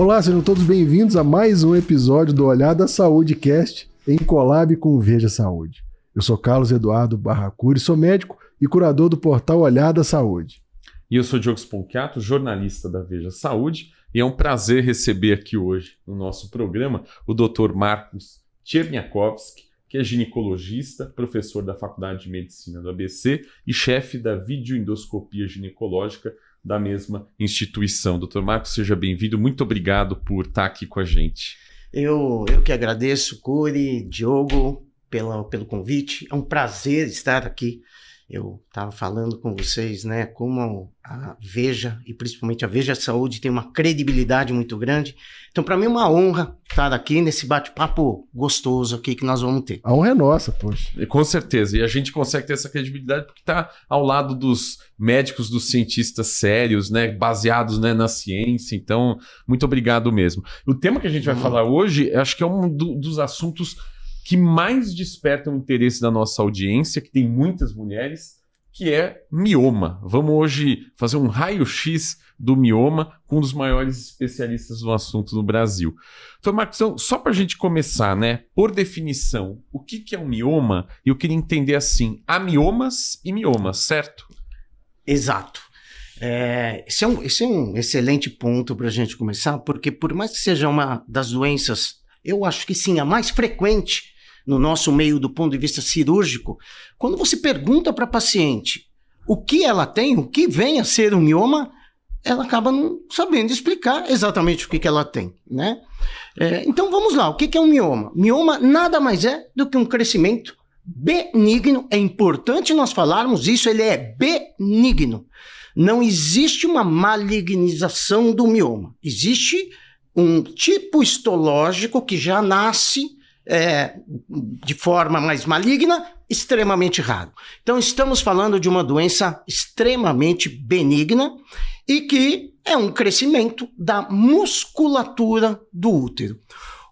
Olá, sejam todos bem-vindos a mais um episódio do Olhar da Saúde Cast, em collab com o Veja Saúde. Eu sou Carlos Eduardo Barracuri, sou médico e curador do portal Olhar da Saúde. E eu sou Diogo Sponchiato, jornalista da Veja Saúde, e é um prazer receber aqui hoje no nosso programa o Dr. Marcos Cherniakowski, que é ginecologista, professor da Faculdade de Medicina do ABC e chefe da videoendoscopia ginecológica da mesma instituição. Dr. Marcos, seja bem-vindo. Muito obrigado por estar aqui com a gente. Eu que agradeço, Curi, Diogo, pelo convite. É um prazer estar aqui. Eu estava falando com vocês, né, como a Veja, e principalmente a Veja Saúde, tem uma credibilidade muito grande. Então, para mim é uma honra estar aqui nesse bate-papo gostoso aqui que nós vamos ter. A honra é nossa, poxa. Com certeza. E a gente consegue ter essa credibilidade porque está ao lado dos médicos, dos cientistas sérios, né, baseados, né, na ciência. Então, muito obrigado mesmo. O tema que a gente vai falar hoje, acho que é um dos assuntos que mais despertam o interesse da nossa audiência, que tem muitas mulheres, que é mioma. Vamos hoje fazer um raio-x do mioma com um dos maiores especialistas do assunto no Brasil. Então, Marcos, só para a gente começar, né? Por definição, o que é um mioma? Eu queria entender assim, há miomas e miomas, certo? Exato. Esse é um excelente ponto para a gente começar, porque por mais que seja uma das doenças, eu acho que sim, a mais frequente no nosso meio do ponto de vista cirúrgico, quando você pergunta para a paciente o que ela tem, o que vem a ser um mioma, ela acaba não sabendo explicar exatamente o que ela tem, né? Então vamos lá, o que é um mioma? Mioma nada mais é do que um crescimento benigno, é importante nós falarmos isso, ele é benigno. Não existe uma malignização do mioma, existe um tipo histológico que já nasce de forma mais maligna, extremamente raro. Então estamos falando de uma doença extremamente benigna e que é um crescimento da musculatura do útero.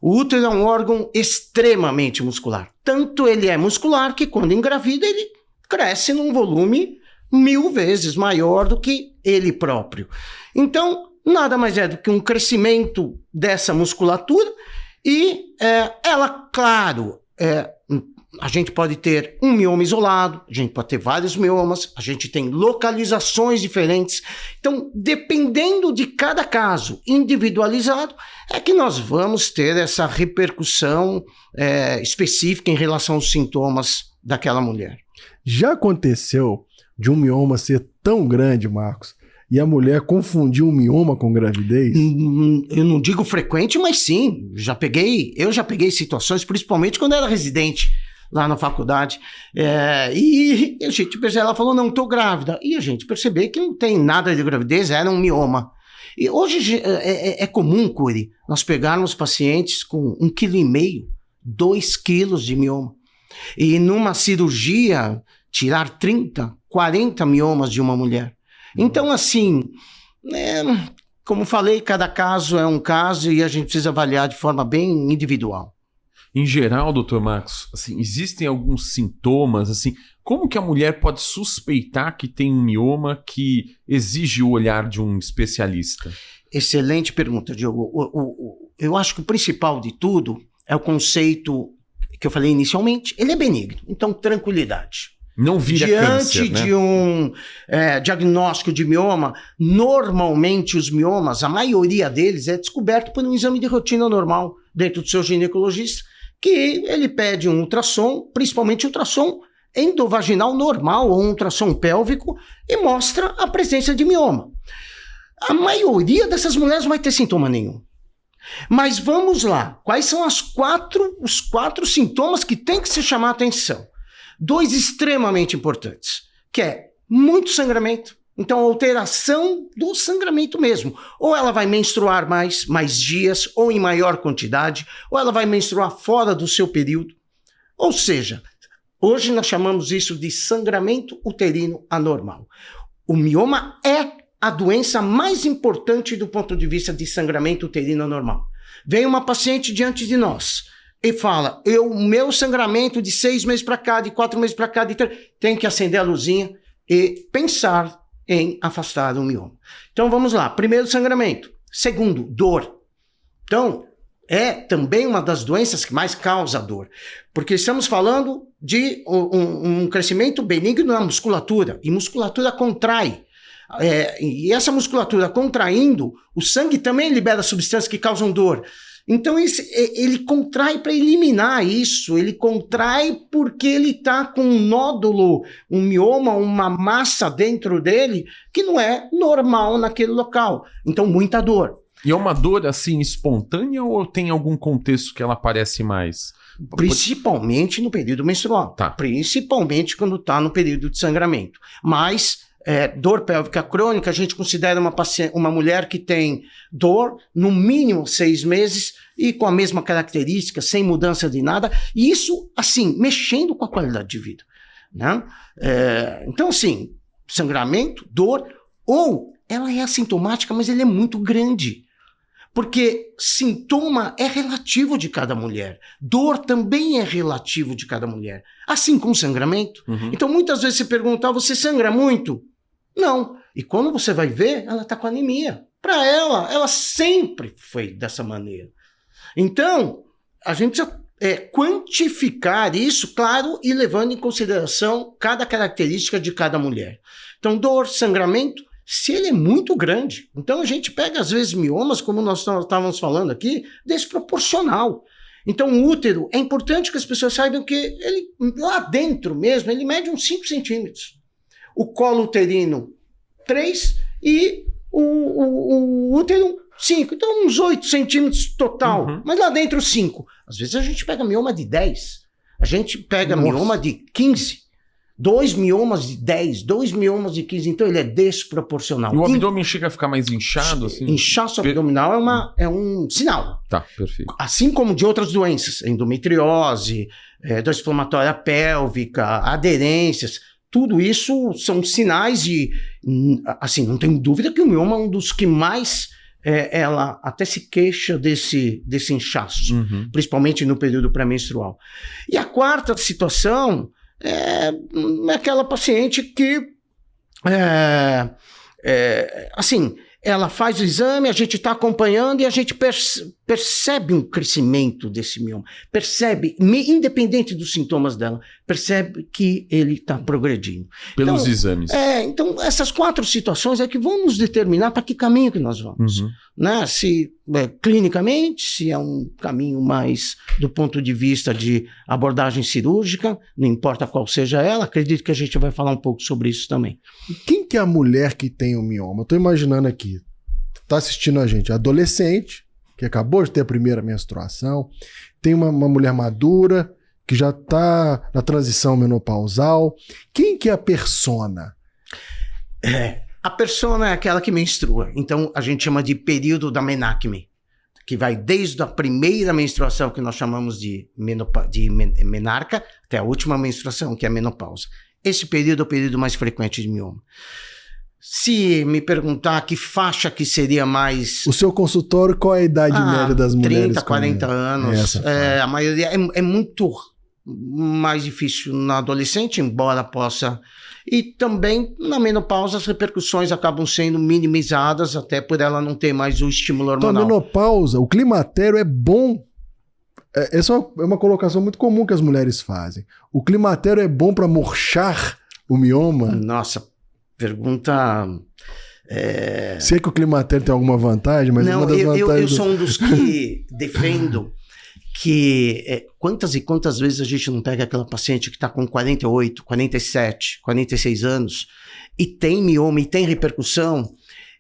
O útero é um órgão extremamente muscular. Tanto ele é muscular que quando engravida ele cresce num volume 1000 vezes maior do que ele próprio. Então nada mais é do que um crescimento dessa musculatura e ela, claro, a gente pode ter um mioma isolado, a gente pode ter vários miomas, a gente tem localizações diferentes. Então, dependendo de cada caso individualizado, é que nós vamos ter essa repercussão específica em relação aos sintomas daquela mulher. Já aconteceu de um mioma ser tão grande, Marcos, e a mulher confundiu um mioma com gravidez? Eu não digo frequente, mas sim. Eu já peguei situações, principalmente quando eu era residente lá na faculdade. E a gente percebeu, ela falou, não, estou grávida. E a gente percebeu que não tem nada de gravidez, era um mioma. E hoje é comum, Curi, nós pegarmos pacientes com 1,5 kg, 2 quilos de mioma. E numa cirurgia, tirar 30, 40 miomas de uma mulher. Então, assim, como falei, cada caso é um caso e a gente precisa avaliar de forma bem individual. Em geral, doutor Marcos, assim, existem alguns sintomas, assim, como que a mulher pode suspeitar que tem um mioma que exige o olhar de um especialista? Excelente pergunta, Diogo. Eu acho que o principal de tudo é o conceito que eu falei inicialmente, ele é benigno, então tranquilidade. Não vira câncer, né? Diante de um diagnóstico de mioma, normalmente os miomas, a maioria deles é descoberto por um exame de rotina normal dentro do seu ginecologista, que ele pede um ultrassom, principalmente ultrassom endovaginal normal ou um ultrassom pélvico, e mostra a presença de mioma. A maioria dessas mulheres não vai ter sintoma nenhum. Mas vamos lá, quais são os quatro sintomas que tem que se chamar a atenção? 2 extremamente importantes, que é muito sangramento, então alteração do sangramento mesmo. Ou ela vai menstruar mais dias, ou em maior quantidade, ou ela vai menstruar fora do seu período. Ou seja, hoje nós chamamos isso de sangramento uterino anormal. O mioma é a doença mais importante do ponto de vista de sangramento uterino anormal. Vem uma paciente diante de nós e fala, o meu sangramento de 6 meses para cá, de 4 meses para cá, tem que acender a luzinha e pensar em afastar o mioma. Então vamos lá, primeiro sangramento. Segundo, dor. Então, é também uma das doenças que mais causa dor, porque estamos falando de um crescimento benigno na musculatura, e musculatura contrai. E essa musculatura contraindo, o sangue também libera substâncias que causam dor. Então ele contrai para eliminar isso, ele contrai porque ele está com um nódulo, um mioma, uma massa dentro dele que não é normal naquele local. Então muita dor. E é uma dor assim espontânea ou tem algum contexto que ela aparece mais? Principalmente no período menstrual. Tá. Principalmente quando está no período de sangramento. Mas dor pélvica crônica, a gente considera uma mulher que tem dor no mínimo 6 meses e com a mesma característica, sem mudança de nada. E isso, assim, mexendo com a qualidade de vida. Né? Então, assim, sangramento, dor, ou ela é assintomática, mas ele é muito grande. Porque sintoma é relativo de cada mulher. Dor também é relativo de cada mulher. Assim como sangramento. Uhum. Então, muitas vezes você pergunta, você sangra muito? Não. E quando você vai ver, ela está com anemia. Para ela sempre foi dessa maneira. Então, a gente precisa quantificar isso, claro, e levando em consideração cada característica de cada mulher. Então, dor, sangramento, se ele é muito grande, então a gente pega às vezes miomas, como nós estávamos falando aqui, desproporcional. Então o útero, é importante que as pessoas saibam que ele, lá dentro mesmo, ele mede uns 5 centímetros. O colo uterino, 3 e o útero, 5. Então uns 8 centímetros total, mas lá dentro 5. Às vezes a gente pega mioma de 10, a gente pega mioma de 15. 2 miomas de 10, 2 miomas de 15, então ele é desproporcional. E o abdômen chega a ficar mais inchado? Assim? Inchaço abdominal é um sinal. Tá, perfeito. Assim como de outras doenças, endometriose, dor inflamatória pélvica, aderências, tudo isso são sinais de, assim, não tenho dúvida que o mioma é um dos que mais ela até se queixa desse inchaço, principalmente no período pré-menstrual. E a quarta situação é aquela paciente que, assim, ela faz o exame, a gente está acompanhando e a gente percebe um crescimento desse mioma. Percebe, independente dos sintomas dela, percebe que ele está progredindo. Pelos exames. Então, essas 4 situações é que vão nos determinar para que caminho que nós vamos. Né? Se clinicamente, se é um caminho mais do ponto de vista de abordagem cirúrgica, não importa qual seja ela, acredito que a gente vai falar um pouco sobre isso também. E quem que é a mulher que tem o mioma? Eu tô imaginando aqui, tá assistindo a gente, adolescente, que acabou de ter a primeira menstruação, tem uma mulher madura, que já tá na transição menopausal. Quem que é a persona? A persona é aquela que menstrua. Então, a gente chama de período da menacme, que vai desde a primeira menstruação, que nós chamamos de menarca, até a última menstruação, que é a menopausa. Esse período é o período mais frequente de mioma. Se me perguntar que faixa que seria mais... O seu consultório, qual é a idade média das mulheres? 30, 40 anos. A maioria é muito mais difícil na adolescente, embora possa... E também na menopausa as repercussões acabam sendo minimizadas, até por ela não ter mais o estímulo hormonal. Então a menopausa, o climatério é bom. Essa é uma colocação muito comum que as mulheres fazem. O climatério é bom para murchar o mioma? Nossa, pergunta... Sei que o climatério tem alguma vantagem, mas não, uma das vantagens... Eu sou um dos que defendo que quantas e quantas vezes a gente não pega aquela paciente que está com 48, 47, 46 anos e tem mioma e tem repercussão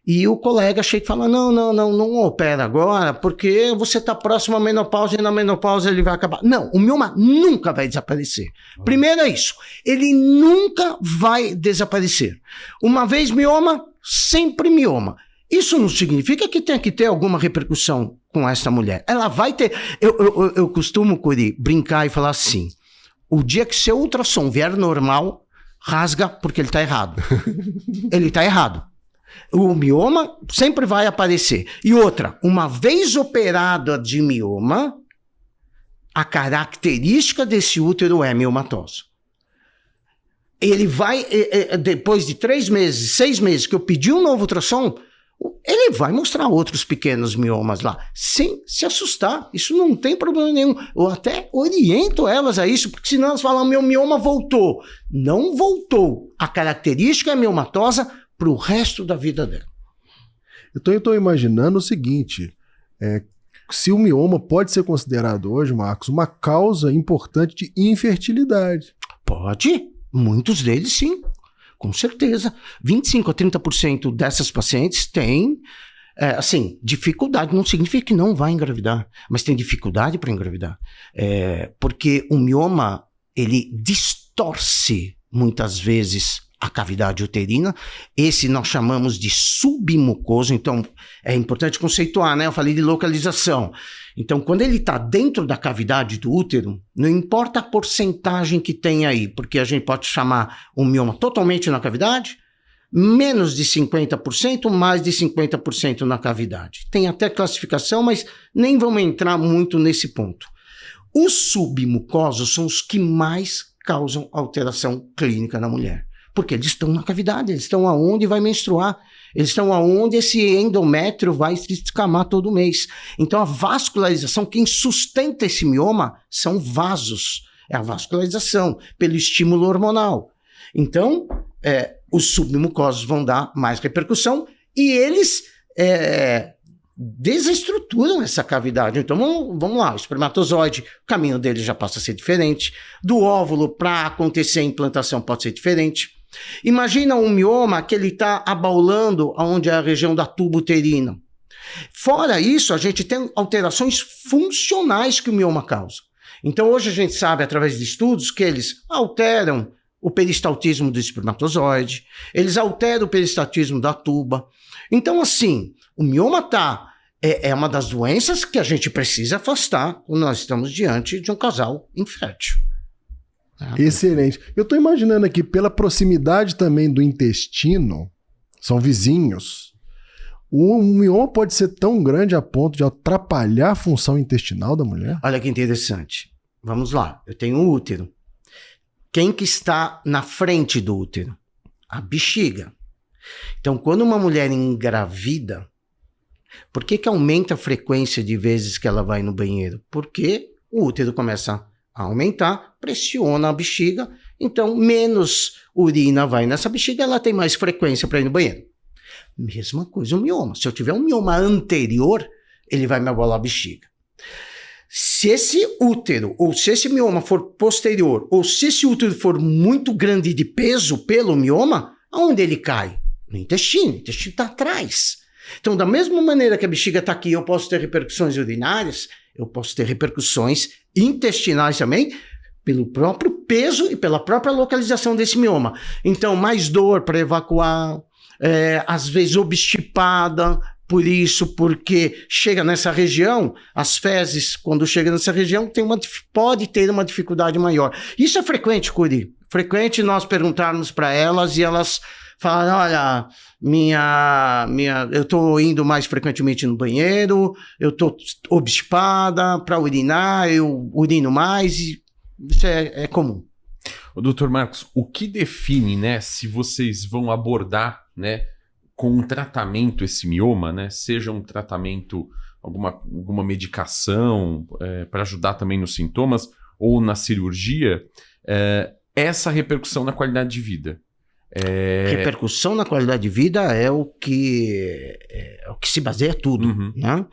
e o colega chega e fala, não opera agora porque você está próximo à menopausa e na menopausa ele vai acabar. Não, o mioma nunca vai desaparecer. Primeiro é isso, ele nunca vai desaparecer. Uma vez mioma, sempre mioma. Isso não significa que tenha que ter alguma repercussão com essa mulher. Ela vai ter... Eu costumo, Curi, brincar e falar assim, o dia que seu ultrassom vier normal, rasga porque ele está errado. Ele está errado. O mioma sempre vai aparecer. E outra, uma vez operada de mioma, a característica desse útero é miomatosa. Ele vai, depois de 3 meses, 6 meses que eu pedi um novo ultrassom, ele vai mostrar outros pequenos miomas lá, sem se assustar. Isso não tem problema nenhum. Eu até oriento elas a isso, porque senão elas falam, meu mioma voltou. Não voltou. A característica é miomatosa para o resto da vida dela. Então eu estou imaginando o seguinte, se o mioma pode ser considerado hoje, Marcos, uma causa importante de infertilidade. Pode, muitos deles sim, com certeza. 25% a 30% dessas pacientes têm, dificuldade, não significa que não vai engravidar, mas tem dificuldade para engravidar. Porque o mioma, ele distorce muitas vezes a cavidade uterina. Esse nós chamamos de submucoso, então é importante conceituar, né? Eu falei de localização. Então, quando ele está dentro da cavidade do útero, não importa a porcentagem que tem aí, porque a gente pode chamar um mioma totalmente na cavidade, menos de 50%, mais de 50% na cavidade. Tem até classificação, mas nem vamos entrar muito nesse ponto. Os submucosos são os que mais causam alteração clínica na mulher. Porque eles estão na cavidade, eles estão aonde vai menstruar, eles estão aonde esse endométrio vai se descamar todo mês. Então a vascularização, quem sustenta esse mioma são vasos, é a vascularização, pelo estímulo hormonal. Então os submucosos vão dar mais repercussão e eles desestruturam essa cavidade. Então vamos lá, o espermatozoide, o caminho dele já passa a ser diferente, do óvulo para acontecer a implantação pode ser diferente. Imagina um mioma que ele está abaulando onde é a região da tuba uterina. Fora isso, a gente tem alterações funcionais que o mioma causa. Então hoje a gente sabe, através de estudos, que eles alteram o peristaltismo do espermatozoide, eles alteram o peristaltismo da tuba. Então assim, o mioma é uma das doenças que a gente precisa afastar quando nós estamos diante de um casal infértil. Excelente. Eu estou imaginando aqui, pela proximidade também do intestino, são vizinhos, o mioma pode ser tão grande a ponto de atrapalhar a função intestinal da mulher? Olha que interessante. Vamos lá, eu tenho um útero. Quem que está na frente do útero? A bexiga. Então, quando uma mulher engravida, por que aumenta a frequência de vezes que ela vai no banheiro? Porque o útero começa a aumentar, pressiona a bexiga, então menos urina vai nessa bexiga, ela tem mais frequência para ir no banheiro. Mesma coisa o mioma. Se eu tiver um mioma anterior, ele vai me abalar a bexiga. Se esse útero, ou se esse mioma for posterior, ou se esse útero for muito grande de peso pelo mioma, aonde ele cai? No intestino. O intestino está atrás. Então, da mesma maneira que a bexiga está aqui, eu posso ter repercussões urinárias, eu posso ter repercussões intestinais também, pelo próprio peso e pela própria localização desse mioma. Então, mais dor para evacuar, às vezes obstipada, por isso, porque chega nessa região, as fezes, quando chega nessa região, pode ter uma dificuldade maior. Isso é frequente, Curi. Frequente nós perguntarmos para elas e elas falam, olha, eu estou indo mais frequentemente no banheiro, eu estou obstipada para urinar, eu urino mais, e isso é comum. Doutor Marcos, o que define, né, se vocês vão abordar, né, com um tratamento esse mioma, né, seja um tratamento, alguma medicação para ajudar também nos sintomas, ou na cirurgia, essa repercussão na qualidade de vida? Repercussão na qualidade de vida é o que se baseia tudo. Uhum. Né?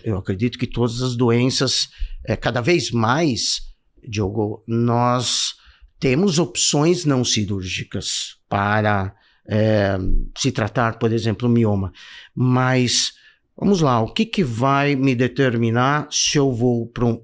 Eu acredito que todas as doenças, cada vez mais, Diogo, nós temos opções não cirúrgicas para se tratar, por exemplo, mioma. Mas, vamos lá, o que vai me determinar se eu vou para um...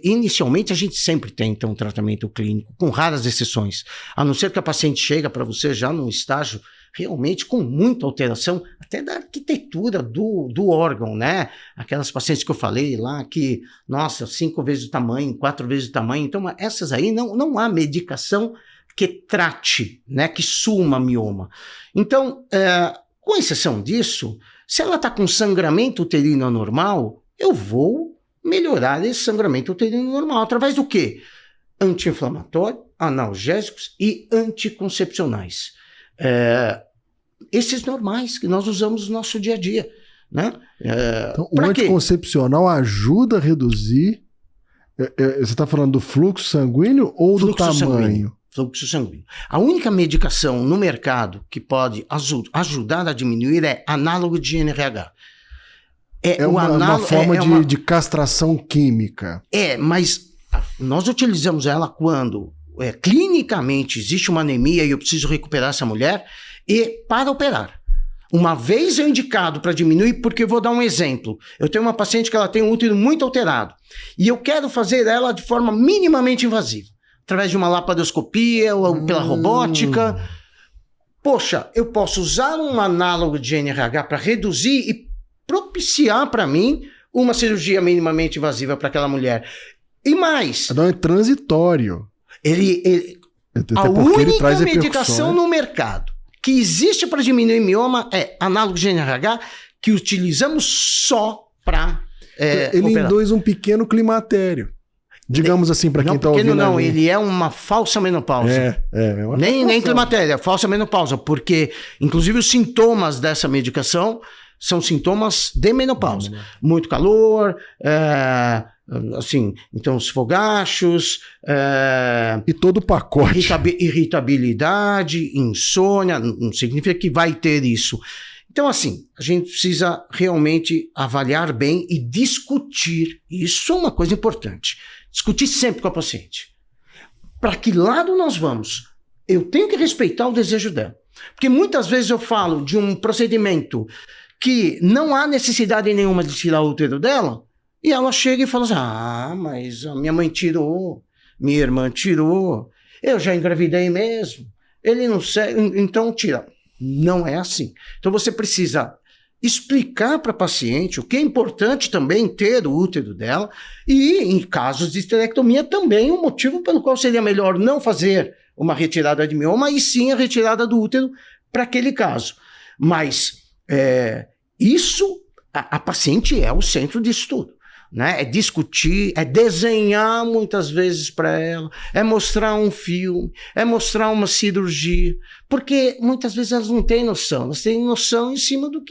Inicialmente, a gente sempre tem, então, um tratamento clínico, com raras exceções. A não ser que a paciente chega para você já num estágio realmente com muita alteração, até da arquitetura do órgão, né? Aquelas pacientes que eu falei lá, que, nossa, 5 vezes o tamanho, 4 vezes o tamanho. Então, essas aí não há medicação que trate, né? Que suma mioma. Então, com exceção disso, se ela está com sangramento uterino anormal, eu vou melhorar esse sangramento uterino normal. Através do quê? Anti-inflamatório, analgésicos e anticoncepcionais. esses normais que nós usamos no nosso dia a dia, né? Então, o anticoncepcional ajuda a reduzir. Você está falando do fluxo sanguíneo ou do tamanho? Fluxo sanguíneo. A única medicação no mercado que pode ajudar a diminuir é análogo de GnRH. Uma forma de castração química. Mas nós utilizamos ela quando clinicamente existe uma anemia e eu preciso recuperar essa mulher e para operar. Uma vez eu indicado para diminuir, porque eu vou dar um exemplo. Eu tenho uma paciente que ela tem um útero muito alterado e eu quero fazer ela de forma minimamente invasiva, através de uma laparoscopia ou pela robótica. Poxa, eu posso usar um análogo de GnRH para reduzir e propiciar para mim uma cirurgia minimamente invasiva para aquela mulher. E mais... Não é transitório. A única medicação no mercado que existe para diminuir mioma é análogo de GnRH, que utilizamos só para ele operar. Induz um pequeno climatério. Digamos assim, para quem está ouvindo. Não, ele é uma falsa menopausa. Nem climatério, é falsa menopausa, porque, inclusive, os sintomas dessa medicação são sintomas de menopausa. Muito calor, então os fogachos... e todo o pacote. Irritabilidade, insônia, não significa que vai ter isso. Então, assim, a gente precisa realmente avaliar bem e discutir. Isso é uma coisa importante. Discutir sempre com a paciente. Para que lado nós vamos? Eu tenho que respeitar o desejo dela. Porque muitas vezes eu falo de um procedimento que não há necessidade nenhuma de tirar o útero dela, e ela chega e fala assim, mas a minha mãe tirou, minha irmã tirou, eu já engravidei mesmo, ele não sei, então tira. Não é assim. Então você precisa explicar para a paciente o que é importante também ter o útero dela e, em casos de esterectomia, também o motivo pelo qual seria melhor não fazer uma retirada de mioma e sim a retirada do útero para aquele caso. Mas a paciente é o centro disso tudo. Né? É discutir, é desenhar muitas vezes para ela, é mostrar um filme, é mostrar uma cirurgia, porque muitas vezes elas não têm noção, elas têm noção em cima do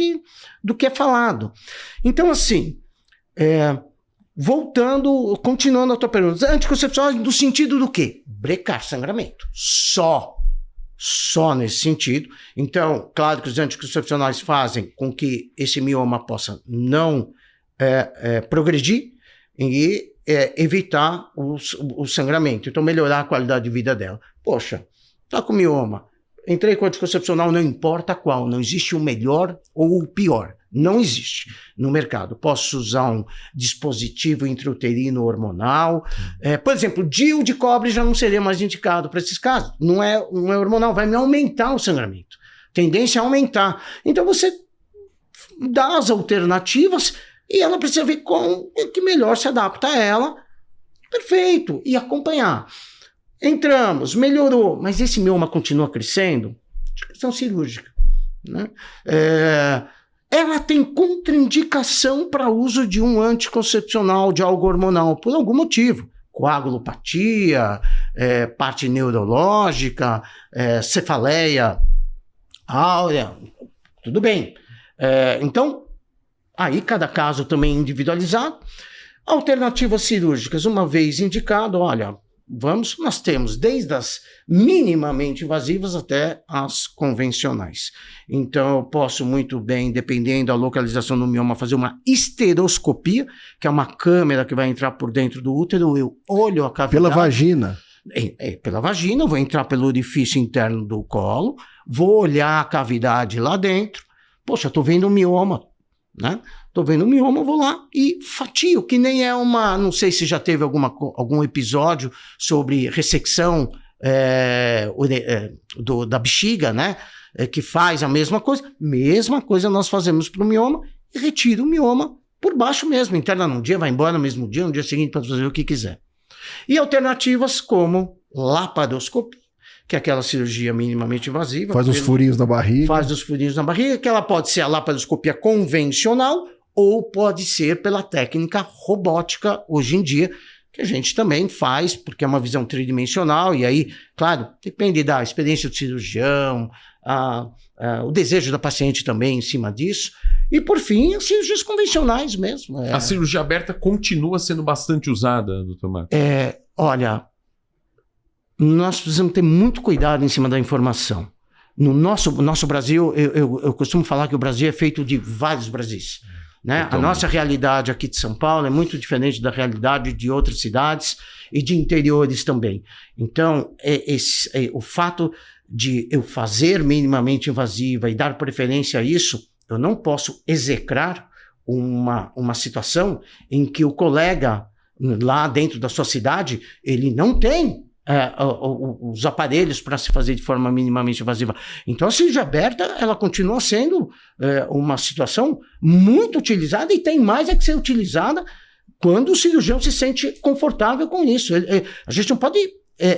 que é falado. Então, assim, continuando a tua pergunta, anticoncepcional no sentido do quê? Brecar sangramento, só nesse sentido. Então, claro que os anticoncepcionais fazem com que esse mioma possa não progredir e evitar o sangramento. Então, melhorar a qualidade de vida dela. Poxa, tá com mioma. Entrei com anticoncepcional, não importa qual. Não existe o melhor ou o pior. Não existe no mercado. Posso usar um dispositivo intrauterino hormonal. Por exemplo, DIU de cobre já não seria mais indicado para esses casos. Não é hormonal, vai me aumentar o sangramento. Tendência a aumentar. Então, você dá as alternativas e ela precisa ver como que melhor se adapta a ela. Perfeito. E acompanhar. Entramos, melhorou, mas esse mioma continua crescendo? Questão cirúrgica. Né? Ela tem contraindicação para uso de um anticoncepcional, de algo hormonal, por algum motivo. Coagulopatia, parte neurológica, cefaleia áurea, tudo bem. Então, aí cada caso também individualizado. Alternativas cirúrgicas, uma vez indicado, olha, nós temos desde as minimamente invasivas até as convencionais. Então eu posso muito bem, dependendo da localização do mioma, fazer uma esteroscopia, que é uma câmera que vai entrar por dentro do útero, eu olho a cavidade. Pela vagina? Pela vagina, eu vou entrar pelo orifício interno do colo, vou olhar a cavidade lá dentro, poxa, estou vendo um mioma, né? Estou vendo um mioma, vou lá e fatio, que nem é não sei se já teve algum episódio sobre ressecção da bexiga, né? Que faz a mesma coisa nós fazemos para o mioma e retira o mioma por baixo mesmo, interna num dia, vai embora no mesmo dia, no dia seguinte pode fazer o que quiser. E alternativas como laparoscopia, que é aquela cirurgia minimamente invasiva. Faz os furinhos na barriga. Faz os furinhos na barriga, que ela pode ser a laparoscopia convencional ou pode ser pela técnica robótica hoje em dia, que a gente também faz, porque é uma visão tridimensional, e aí, claro, depende da experiência do cirurgião, o desejo da paciente também em cima disso, e por fim, as cirurgias convencionais mesmo. A cirurgia aberta continua sendo bastante usada, doutor Marcos? Olha, nós precisamos ter muito cuidado em cima da informação. No nosso Brasil, eu costumo falar que o Brasil é feito de vários Brasis. Né? A nossa realidade aqui de São Paulo é muito diferente da realidade de outras cidades e de interiores também. Então, o fato de eu fazer minimamente invasiva e dar preferência a isso, eu não posso execrar uma situação em que o colega lá dentro da sua cidade, ele não tem os aparelhos para se fazer de forma minimamente invasiva. Então, a cirurgia aberta, ela continua sendo uma situação muito utilizada e tem mais que ser utilizada quando o cirurgião se sente confortável com isso. A gente não pode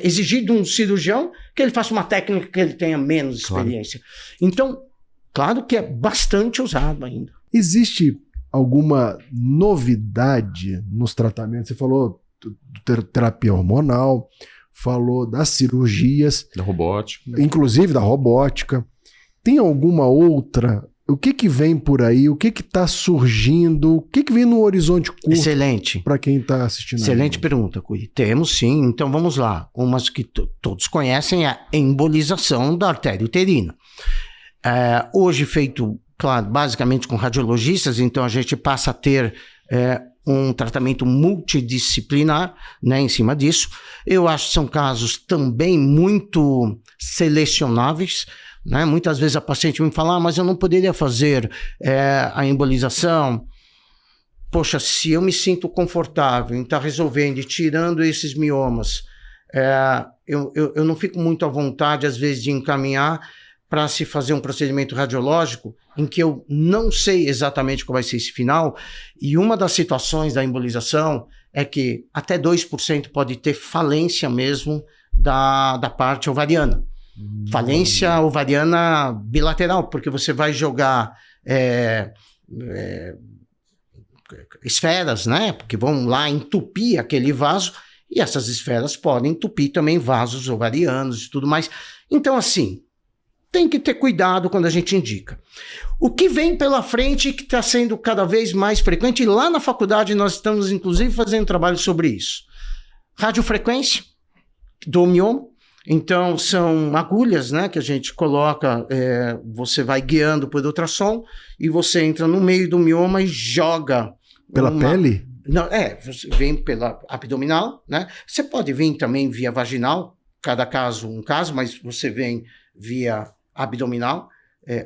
exigir de um cirurgião que ele faça uma técnica que ele tenha menos experiência. Claro. Então, claro que é bastante usado ainda. Existe alguma novidade nos tratamentos? Você falou terapia hormonal, falou das cirurgias. Da robótica. Inclusive da robótica. Tem alguma outra? O que vem por aí? O que está surgindo? O que vem no horizonte curto? Excelente. Para quem está assistindo. Excelente pergunta, Cui. Temos sim. Então vamos lá. Umas que todos conhecem é a embolização da artéria uterina. Hoje feito, claro, basicamente com radiologistas, então a gente passa a ter um tratamento multidisciplinar, né, em cima disso. Eu acho que são casos também muito selecionáveis, né? Muitas vezes a paciente me fala, mas eu não poderia fazer a embolização. Poxa, se eu me sinto confortável em estar resolvendo e tirando esses miomas, eu não fico muito à vontade, às vezes, de encaminhar para se fazer um procedimento radiológico em que eu não sei exatamente qual vai ser esse final, e uma das situações da embolização é que até 2% pode ter falência mesmo da parte ovariana. Falência ovariana bilateral, porque você vai jogar esferas, né? Porque vão lá entupir aquele vaso, e essas esferas podem entupir também vasos ovarianos e tudo mais. Então, assim, tem que ter cuidado quando a gente indica. O que vem pela frente que está sendo cada vez mais frequente, e lá na faculdade nós estamos inclusive fazendo trabalho sobre isso. Radiofrequência do mioma. Então são agulhas, né, que a gente coloca, você vai guiando por ultrassom e você entra no meio do mioma e joga. Pela pele? Não, você vem pela abdominal, né? Você pode vir também via vaginal, cada caso um caso, mas você vem via abdominal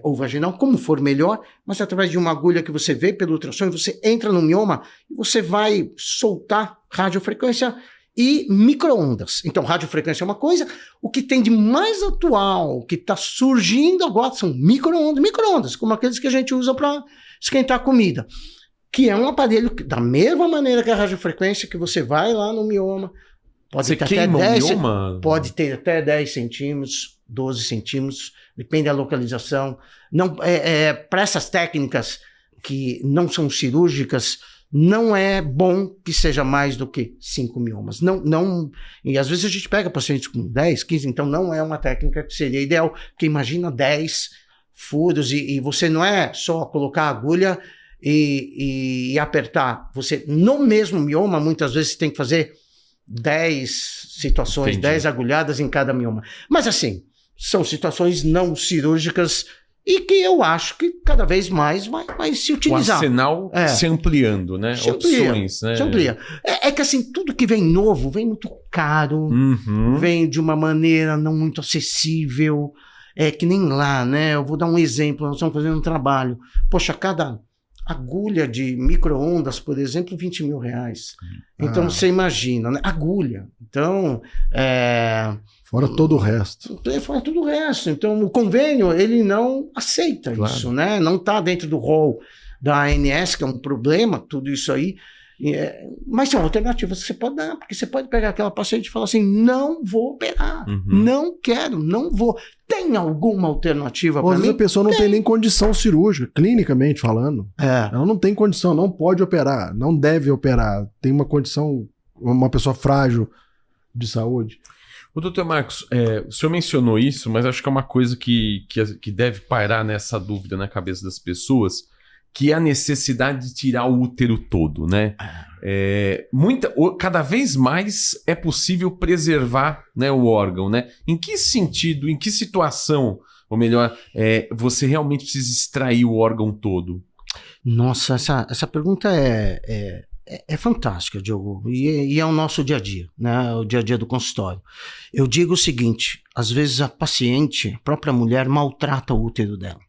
ou vaginal, como for melhor, mas através de uma agulha que você vê pelo ultrassom, você entra no mioma e você vai soltar radiofrequência e micro-ondas. Então, radiofrequência é uma coisa, o que tem de mais atual, que está surgindo agora, são micro-ondas, como aqueles que a gente usa para esquentar comida, que é um aparelho que, da mesma maneira que a radiofrequência, que você vai lá no mioma, pode ter até 10, pode ter até 10 centímetros, 12 centímetros, depende da localização. Não, para essas técnicas que não são cirúrgicas, não é bom que seja mais do que 5 miomas. Não, e às vezes a gente pega pacientes com 10, 15, então não é uma técnica que seria ideal, porque imagina 10 furos e você não é só colocar a agulha e apertar. Você, no mesmo mioma, muitas vezes tem que fazer 10 situações, entendi, 10 agulhadas em cada mioma. Mas assim, são situações não cirúrgicas e que eu acho que cada vez mais vai se utilizar. O arsenal se ampliando, né? Opções, né? Se amplia. É que assim, tudo que vem novo vem muito caro, vem de uma maneira não muito acessível, que nem lá, né? Eu vou dar um exemplo, nós estamos fazendo um trabalho. Poxa, cada agulha de micro-ondas, por exemplo, R$20 mil. Então, você imagina, né? Agulha. Então, fora todo o resto. Fora todo o resto. Então, o convênio, ele não aceita isso, né? Não está dentro do rol da ANS, que é um problema, tudo isso aí. Mas são alternativas que você pode dar, porque você pode pegar aquela paciente e falar assim, não vou operar, não quero, não vou. Tem alguma alternativa para mim? Às vezes a pessoa não tem nem condição cirúrgica, clinicamente falando. Ela não tem condição, não pode operar, não deve operar, tem uma condição uma pessoa frágil de saúde? O doutor Marcos, o senhor mencionou isso, mas acho que é uma coisa que deve pairar nessa dúvida na cabeça das pessoas, que é a necessidade de tirar o útero todo, né? Cada vez mais é possível preservar, né, o órgão, né? Em que sentido, em que situação, ou melhor, você realmente precisa extrair o órgão todo? Nossa, essa pergunta é fantástica, Diogo, e é o nosso dia a dia, né? O dia a dia do consultório. Eu digo o seguinte, às vezes a paciente, a própria mulher, maltrata o útero dela,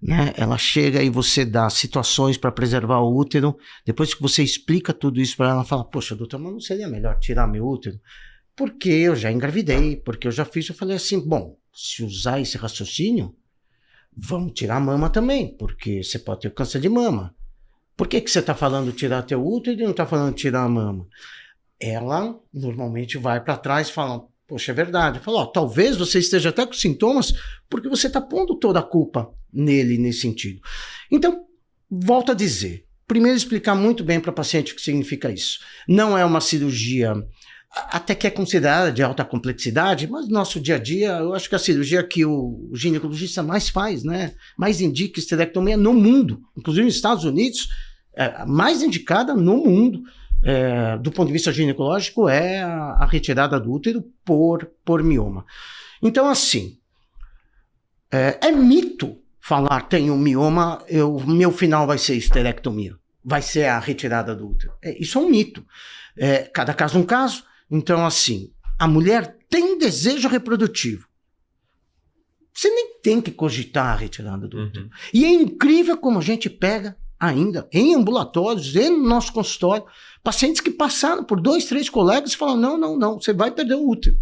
né? Ela chega e você dá situações para preservar o útero, depois que você explica tudo isso para ela, ela fala, poxa, doutor, mas não seria melhor tirar meu útero? Porque eu já engravidei, porque eu já fiz. Eu falei assim, bom, se usar esse raciocínio, vamos tirar a mama também, porque você pode ter câncer de mama. Por que você está falando tirar teu útero e não está falando tirar a mama? Ela normalmente vai para trás e fala, poxa, é verdade. Fala, talvez você esteja até com sintomas porque você está pondo toda a culpa nele nesse sentido. Então, volto a dizer, primeiro explicar muito bem para o paciente o que significa isso. Não é uma cirurgia até que é considerada de alta complexidade, mas no nosso dia a dia, eu acho que a cirurgia que o ginecologista mais faz, né, mais indica esterectomia no mundo, inclusive nos Estados Unidos, mais indicada no mundo, do ponto de vista ginecológico, é a retirada do útero por mioma. Então, assim, é mito falar tenho mioma, meu final vai ser esterectomia, vai ser a retirada do útero. Isso é um mito. Cada caso é um caso. Então, assim, a mulher tem desejo reprodutivo. Você nem tem que cogitar a retirada do útero. E é incrível como a gente pega ainda em ambulatórios e no nosso consultório pacientes que passaram por 2, 3 colegas e falam, não, você vai perder o útero.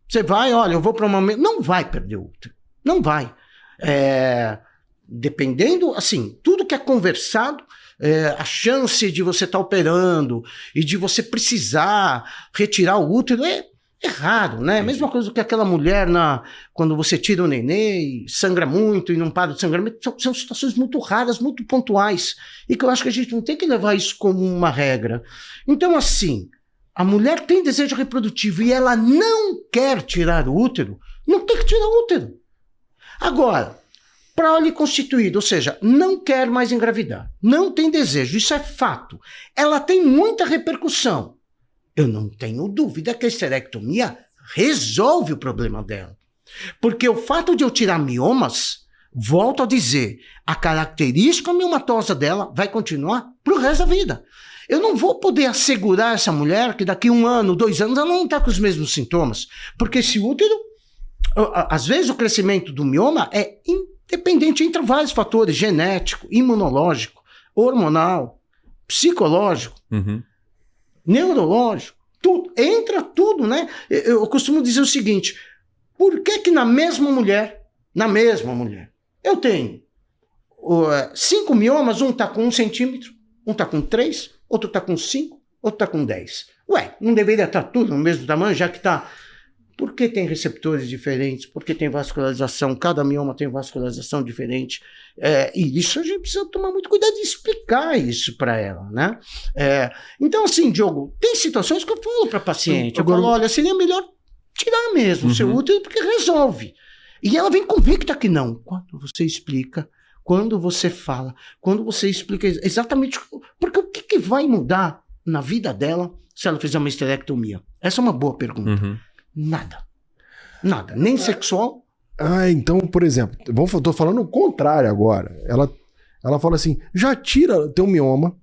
Você vai, olha, eu vou para uma... Não vai perder o útero. Não vai. Dependendo, assim, tudo que é conversado, a chance de você estar operando e de você precisar retirar o útero é raro, né? A mesma coisa que aquela mulher quando você tira o nenê e sangra muito e não para de sangrar. São situações muito raras, muito pontuais, e que eu acho que a gente não tem que levar isso como uma regra. Então, assim, a mulher tem desejo reprodutivo e ela não quer tirar o útero, não tem que tirar o útero. Agora, prole constituído, ou seja, não quer mais engravidar, não tem desejo, isso é fato. Ela tem muita repercussão. Eu não tenho dúvida que a esterectomia resolve o problema dela. Porque o fato de eu tirar miomas, volto a dizer, a característica miomatosa dela vai continuar para o resto da vida. Eu não vou poder assegurar essa mulher que daqui 1 ano, 2 anos, ela não está com os mesmos sintomas. Porque esse útero, às vezes o crescimento do mioma é independente entre vários fatores, genético, imunológico, hormonal, psicológico, neurológico, tudo, entra tudo, né? Eu costumo dizer o seguinte, por que na mesma mulher, eu tenho 5 miomas, um tá com 1 centímetro, um tá com 3, outro tá com 5, outro tá com 10. Ué, não deveria estar tudo no mesmo tamanho, já que tá... Por que tem receptores diferentes? Por que tem vascularização? Cada mioma tem vascularização diferente. E isso a gente precisa tomar muito cuidado de explicar isso para ela, né? Então, assim, Diogo, tem situações que eu falo para paciente. Eu falo, olha, seria melhor tirar mesmo o seu útero, porque resolve. E ela vem convicta que não. Quando você explica, quando você fala, quando você explica exatamente... Porque o que vai mudar na vida dela se ela fizer uma esterectomia? Essa é uma boa pergunta. Nada, nem sexual. Então, por exemplo, tô falando o contrário agora. Ela fala assim, já tira teu mioma,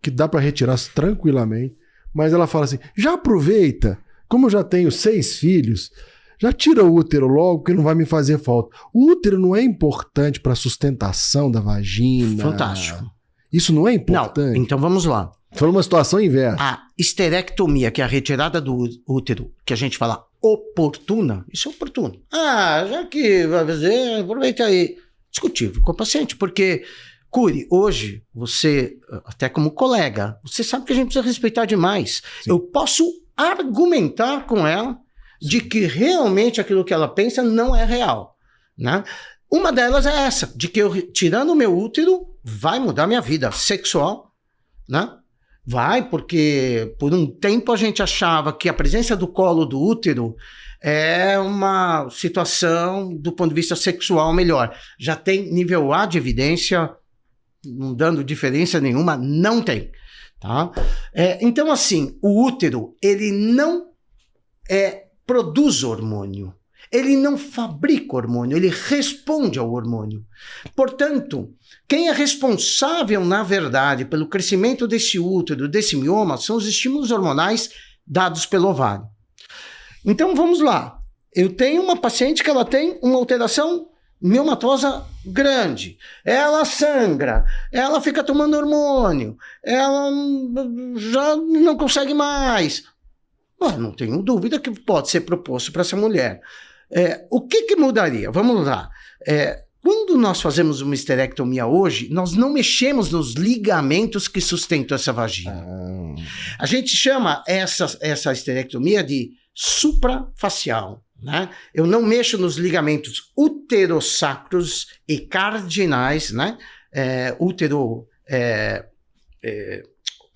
que dá pra retirar tranquilamente, mas ela fala assim, já aproveita, como eu já tenho 6 filhos, já tira o útero logo, que não vai me fazer falta. O útero não é importante pra sustentação da vagina. Fantástico. Isso não é importante? Não, então vamos lá. Foi uma situação inversa. A esterectomia, que é a retirada do útero, que a gente fala oportuna, isso é oportuno. Já que vai fazer, aproveita aí. Discutível com o paciente, porque, Cury, hoje, você, até como colega, você sabe que a gente precisa respeitar demais. Sim. Eu posso argumentar com ela de que realmente aquilo que ela pensa não é real, né? Uma delas é essa, de que eu tirando o meu útero vai mudar minha vida sexual, né? Vai, porque por um tempo a gente achava que a presença do colo do útero é uma situação do ponto de vista sexual melhor. Já tem nível A de evidência, não dando diferença nenhuma, não tem. Tá? Então, assim, o útero, ele não produz hormônio. Ele não fabrica hormônio, ele responde ao hormônio. Portanto, quem é responsável, na verdade, pelo crescimento desse útero, desse mioma, são os estímulos hormonais dados pelo ovário. Então, vamos lá. Eu tenho uma paciente que ela tem uma alteração miomatosa grande. Ela sangra, ela fica tomando hormônio, ela já não consegue mais. Não tenho dúvida que pode ser proposto para essa mulher. O que mudaria? Vamos lá. Quando nós fazemos uma histerectomia hoje, nós não mexemos nos ligamentos que sustentam essa vagina. A gente chama essa histerectomia de suprafacial. Né? Eu não mexo nos ligamentos uterossacros e cardinais, né?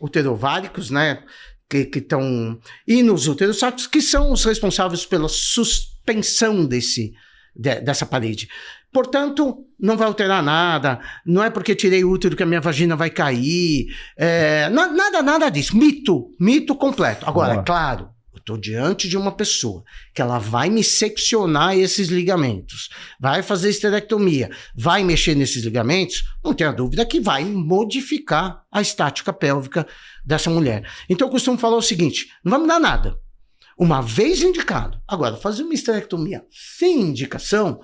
Uterováricos, né? Que estão, e nos uterossacros, que são os responsáveis pela suspensão dessa parede. Portanto, não vai alterar nada, não é porque tirei o útero que a minha vagina vai cair, nada disso, mito completo. Agora, é claro, eu estou diante de uma pessoa que ela vai me seccionar esses ligamentos, vai fazer histerectomia, vai mexer nesses ligamentos, não tenha dúvida que vai modificar a estática pélvica dessa mulher. Então eu costumo falar o seguinte, não vai mudar nada, uma vez indicado. Agora, fazer uma histerectomia sem indicação,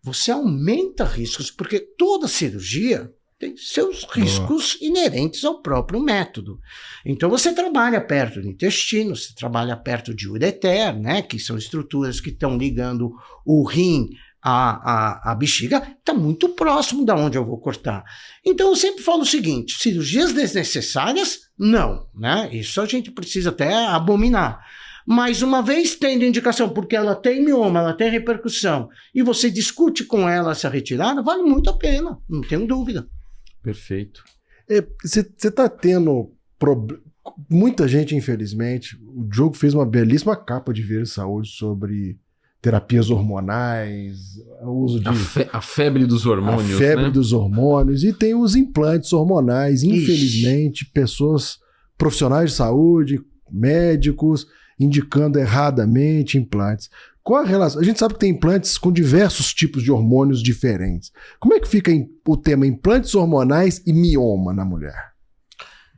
você aumenta riscos, porque toda cirurgia tem seus riscos inerentes ao próprio método. Então você trabalha perto do intestino, você trabalha perto de ureter, né, que são estruturas que estão ligando o rim à bexiga, está muito próximo da onde eu vou cortar. Então eu sempre falo o seguinte, cirurgias desnecessárias, não, né? Isso a gente precisa até abominar. Mas uma vez tendo indicação, porque ela tem mioma, ela tem repercussão, e você discute com ela essa retirada, vale muito a pena, não tenho dúvida. Perfeito. Você está tendo muita gente, infelizmente. O Diogo fez uma belíssima capa de Ver Saúde sobre terapias hormonais, o uso de a febre dos hormônios. A febre, né? dos hormônios, e tem os implantes hormonais. Infelizmente, pessoas profissionais de saúde, médicos, indicando erradamente implantes. Qual a relação? A gente sabe que tem implantes com diversos tipos de hormônios diferentes. Como é que fica o tema implantes hormonais e mioma na mulher?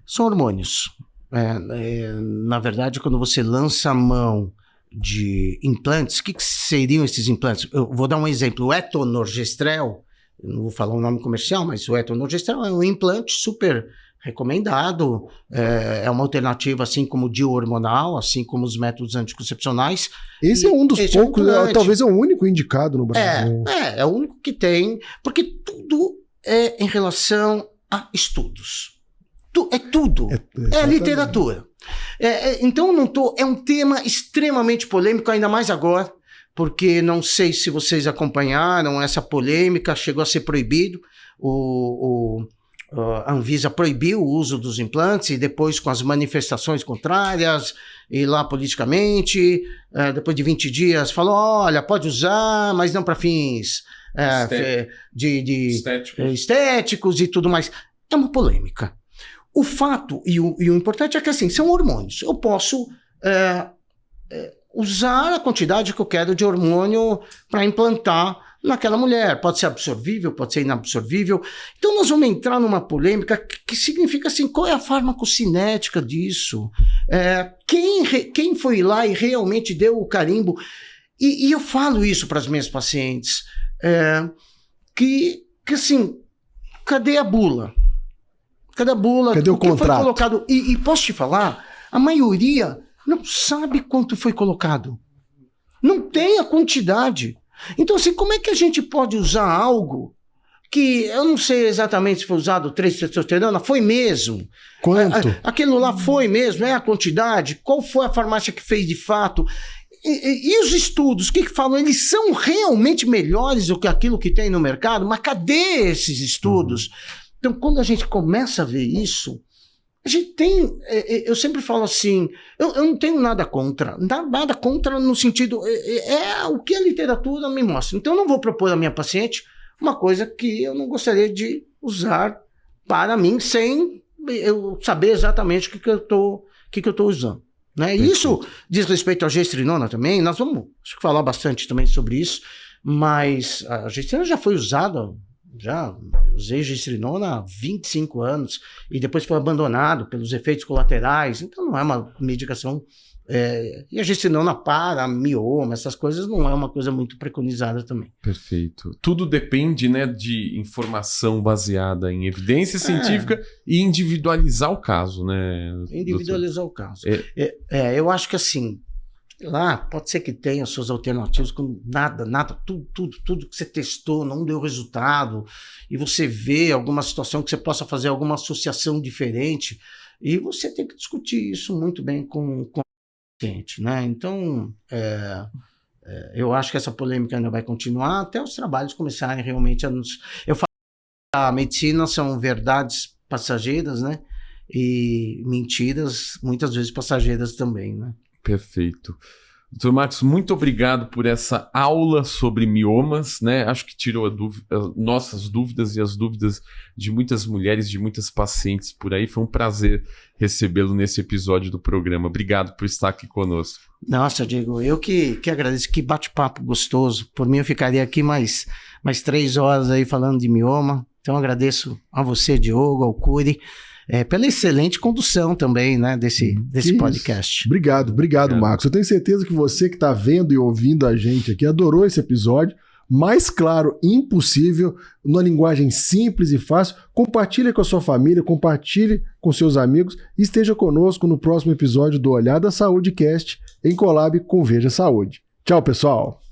São hormônios. Na verdade, quando você lança a mão de implantes, o que seriam esses implantes? Eu vou dar um exemplo. O etonorgestrel, eu não vou falar o nome comercial, mas o etonorgestrel é um implante super recomendado, é uma alternativa assim como o DIU hormonal, assim como os métodos anticoncepcionais. Esse é um dos poucos, talvez é o único indicado no Brasil. É o único que tem, porque tudo é em relação a estudos. É tudo. É literatura. Então é um tema extremamente polêmico, ainda mais agora, porque não sei se vocês acompanharam essa polêmica, chegou a ser proibido. A Anvisa proibiu o uso dos implantes e depois com as manifestações contrárias e lá politicamente, depois de 20 dias falou, olha, pode usar, mas não para fins estéticos e tudo mais. É uma polêmica. O fato e o importante é que assim, são hormônios. Eu posso usar a quantidade que eu quero de hormônio para implantar naquela mulher. Pode ser absorvível, pode ser inabsorvível. Então nós vamos entrar numa polêmica que significa assim, qual é a farmacocinética disso? Quem foi lá e realmente deu o carimbo? E eu falo isso para as minhas pacientes, que assim, cadê a bula? Cadê a bula? Cadê o contrato? Foi colocado? E posso te falar, a maioria não sabe quanto foi colocado. Não tem a quantidade. Então, assim, como é que a gente pode usar algo que eu não sei exatamente se foi usado 3-testosterona? Foi mesmo. Quanto? Aquilo lá foi mesmo, é a quantidade? Qual foi a farmácia que fez de fato? E os estudos, o que falam? Eles são realmente melhores do que aquilo que tem no mercado? Mas cadê esses estudos? Então, quando a gente começa a ver isso, A gente tem, eu sempre falo assim, eu não tenho nada contra no sentido, o que a literatura me mostra. Então eu não vou propor à minha paciente uma coisa que eu não gostaria de usar para mim sem eu saber exatamente o que eu tô usando. Né? E isso diz respeito à gestrinona também, nós vamos falar bastante também sobre isso, mas a gestrinona já foi usada, já usei gestrinona há 25 anos e depois foi abandonado pelos efeitos colaterais, então não é uma medicação, e a gestrinona para mioma, essas coisas não é uma coisa muito preconizada também. Perfeito. Tudo depende, né, de informação baseada em evidência científica e individualizar o caso, né? Individualizar o caso. Eu acho que assim, lá pode ser que tenha suas alternativas, quando nada, tudo que você testou não deu resultado, e você vê alguma situação que você possa fazer alguma associação diferente, e você tem que discutir isso muito bem com o paciente, né? Então, eu acho que essa polêmica ainda vai continuar até os trabalhos começarem realmente a nos... Eu falo que a medicina são verdades passageiras, né? E mentiras, muitas vezes passageiras também, né? Perfeito. Dr. Marcos, muito obrigado por essa aula sobre miomas, né? Acho que tirou nossas dúvidas e as dúvidas de muitas mulheres, de muitas pacientes por aí. Foi um prazer recebê-lo nesse episódio do programa. Obrigado por estar aqui conosco. Nossa, Diego, eu que agradeço, que bate-papo gostoso. Por mim eu ficaria aqui mais 3 horas aí falando de mioma. Então eu agradeço a você, Diogo, ao Cury, pela excelente condução também, né, desse podcast. Obrigado, Marcos. Eu tenho certeza que você que está vendo e ouvindo a gente aqui adorou esse episódio. Mais claro impossível, numa linguagem simples e fácil. Compartilhe com a sua família, compartilhe com seus amigos e esteja conosco no próximo episódio do Olhar da Saúde Cast, em collab com Veja Saúde. Tchau, pessoal!